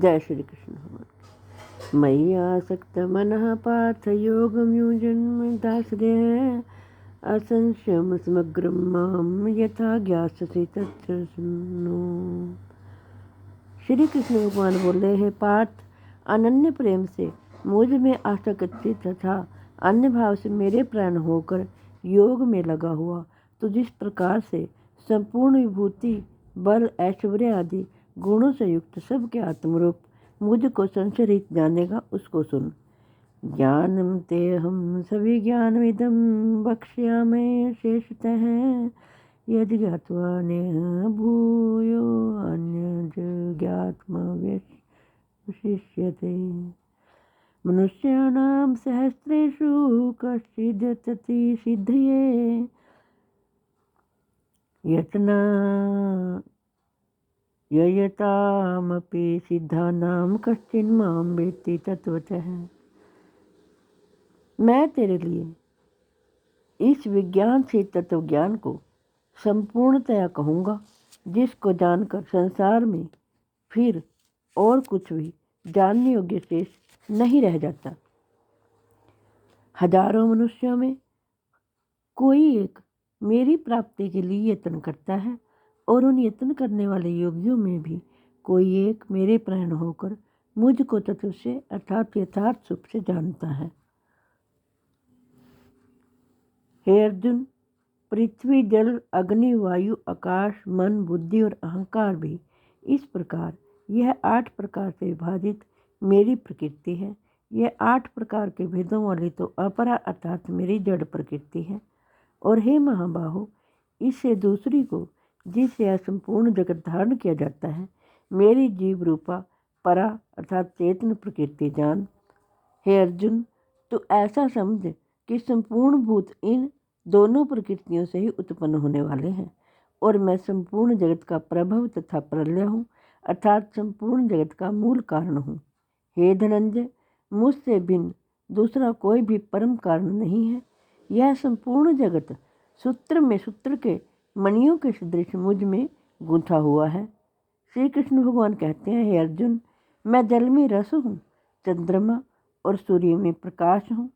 जय श्री कृष्ण भगवान। मयि आसक्त मनः पार्थ योगं युञ्जन् दासदेह असंशयं समग्रं मां यथा ज्ञास्यसि तत्र शृणु। श्री कृष्ण भगवान बोले, हे पार्थ, अनन्य प्रेम से मुझ में आसक्त तथा अन्य भाव से मेरे प्राण होकर योग में लगा हुआ तो जिस प्रकार से संपूर्ण विभूति, बल, ऐश्वर्य आदि गुणों से युक्त सबके आत्मरूप मुझको संशरित जानेगा, उसको सुन। ज्ञानम तेहम सभी ज्ञानविदम वक्ष्यामि शेषतः यदि ज्ञात्वा नेह भूयो अन्य ज्ञात्म विशिष्यते। मनुष्याणां सहस्रेषु कश्चिदति सिद्धये यतना ययतामपि सिद्धानां कश्चिन्मां वेत्ति तत्वतः। मैं तेरे लिए इस विज्ञान से तत्व ज्ञान को संपूर्णतया कहूँगा, जिसको जानकर संसार में फिर और कुछ भी जानने योग्य शेष नहीं रह जाता। हजारों मनुष्यों में कोई एक मेरी प्राप्ति के लिए यत्न करता है और उन यत्न करने वाले योगियों में भी कोई एक मेरे प्राण होकर मुझको तत्व से अर्थात यथार्थ रूप से जानता है। हे अर्जुन, पृथ्वी, जल, अग्नि, वायु, आकाश, मन, बुद्धि और अहंकार भी इस प्रकार यह 8 प्रकार से विभाजित मेरी प्रकृति है। यह 8 प्रकार के भेदों वाली तो अपरा अर्थात मेरी जड़ प्रकृति है। और हे महाबाहो, इससे दूसरी को जिससे यह संपूर्ण जगत धारण किया जाता है, मेरी जीव रूपा परा अर्थात चेतन प्रकृति जान। हे अर्जुन, तो ऐसा समझ कि संपूर्ण भूत इन दोनों प्रकृतियों से ही उत्पन्न होने वाले हैं और मैं संपूर्ण जगत का प्रभव तथा प्रलय हूँ अर्थात संपूर्ण जगत का मूल कारण हूँ। हे धनंजय, मुझसे भिन्न दूसरा कोई भी परम कारण नहीं है। यह संपूर्ण जगत सूत्र में सूत्र के मणियों के सदृश मुझ में गूंथा हुआ है। श्री कृष्ण भगवान कहते हैं, हे अर्जुन, मैं जल में रस हूँ, चंद्रमा और सूर्य में प्रकाश हूँ,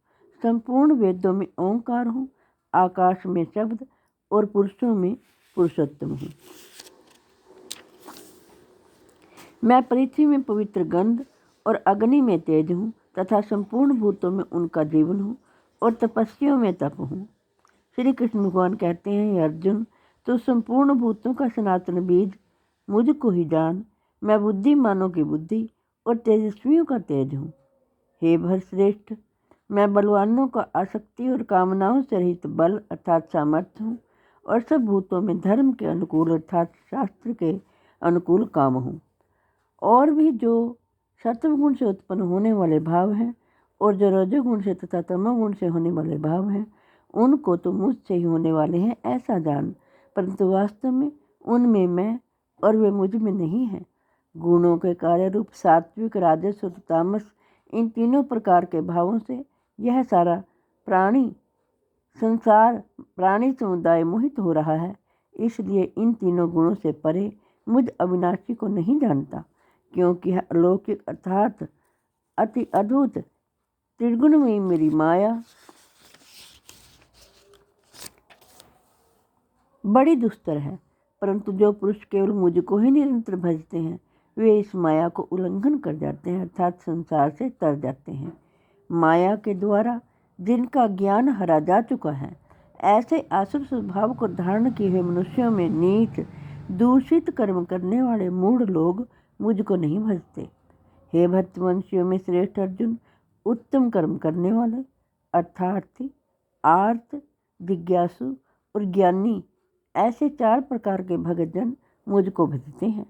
संपूर्ण वेदों में ओंकार हूँ, आकाश में शब्द और पुरुषों में पुरुषोत्तम हूँ। मैं पृथ्वी में पवित्र गंध और अग्नि में तेज हूँ तथा संपूर्ण भूतों में उनका जीवन हूँ और तपस्वियों में तप हूँ। श्री कृष्ण भगवान कहते हैं, हे अर्जुन, तो संपूर्ण भूतों का सनातन बीज मुझको ही जान। मैं बुद्धिमानों की बुद्धि और तेजस्वियों का तेज हूँ। हे भरश्रेष्ठ, मैं बलवानों का आसक्ति और कामनाओं से रहित बल अर्थात सामर्थ्य हूँ और सब भूतों में धर्म के अनुकूल अर्थात शास्त्र के अनुकूल काम हूँ। और भी जो सत्वगुण से उत्पन्न होने वाले भाव हैं और जो रजोगुण से तथा तमोगुण से होने वाले भाव हैं, उनको तो मुझसे ही होने वाले हैं ऐसा जान, परंतु वास्तव में उनमें मैं और वे मुझ में नहीं हैं। गुणों के कार्य रूप सात्विक, राजस और तामस, इन तीनों प्रकार के भावों से यह सारा संसार प्राणी समुदाय मोहित हो रहा है। इसलिए इन तीनों गुणों से परे मुझ अविनाशी को नहीं जानता, क्योंकि यह अलौकिक अर्थात अति अद्भुत त्रिगुणमयी मेरी माया बड़ी दुस्तर है। परंतु जो पुरुष केवल मुझको ही निरंतर भजते हैं, वे इस माया को उल्लंघन कर जाते हैं अर्थात संसार से तर जाते हैं। माया के द्वारा जिनका ज्ञान हरा जा चुका है, ऐसे आसुर स्वभाव को धारण किए हुए मनुष्यों में नीच दूषित कर्म करने वाले मूढ़ लोग मुझको नहीं भजते। हे भक्तवंशियों में श्रेष्ठ अर्जुन, उत्तम कर्म करने वाले अर्थार्थी, आर्त, जिज्ञासु और ज्ञानी, ऐसे 4 प्रकार के भक्तजन मुझको भजते हैं।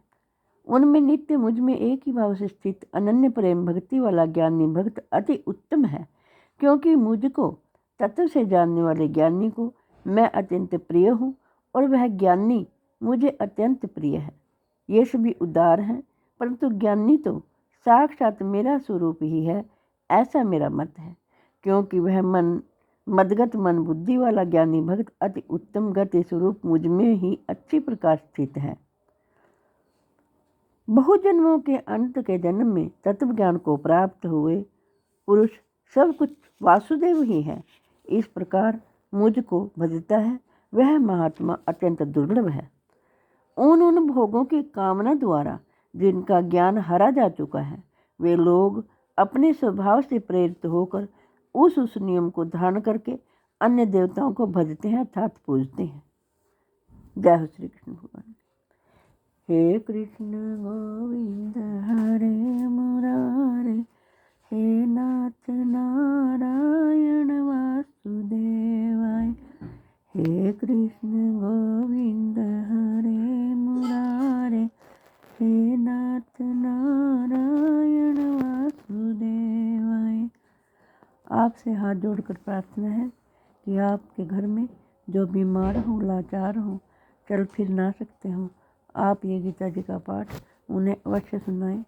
उनमें नित्य मुझ में एक ही भाव से स्थित अनन्य प्रेम भक्ति वाला ज्ञानी भक्त अति उत्तम है, क्योंकि मुझको तत्व से जानने वाले ज्ञानी को मैं अत्यंत प्रिय हूँ और वह ज्ञानी मुझे अत्यंत प्रिय है। ये सभी उदार हैं, परंतु ज्ञानी तो साक्षात मेरा स्वरूप ही है, ऐसा मेरा मत है, क्योंकि वह मदगत मन बुद्धि वाला ज्ञानी भक्त अति उत्तम गति स्वरूप मुझ में ही अच्छी प्रकार स्थित है। बहु जन्मों के अंत के जन्म में तत्व ज्ञान को प्राप्त हुए पुरुष सब कुछ वासुदेव ही है। इस प्रकार मुझको भजता है वह महात्मा अत्यंत दुर्लभ है। उन भोगों की कामना द्वारा जिनका ज्ञान हरा जा चुका है वे लोग अपने स्वभाव से प्रेरित होकर उस नियम को धारण करके अन्य देवताओं को भजते हैं अर्थात पूजते हैं। जय हो श्री कृष्ण भगवान। हे कृष्ण गोविंद हरे मुरारे, हे नाथ नारायण वासुदेवाय। हे कृष्ण गोविंद हरे मुरारे, हे नाथ नारायण वासुदेवाय। आपसे हाथ जोड़कर प्रार्थना है कि आपके घर में जो बीमार हों, लाचार हों, चल फिर ना सकते हों, आप ये गीता जी का पाठ उन्हें अवश्य सुनाएं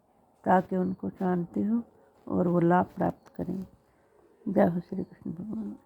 ताकि उनको शांति हो और वो लाभ प्राप्त करें। जय हो श्री कृष्ण भगवान।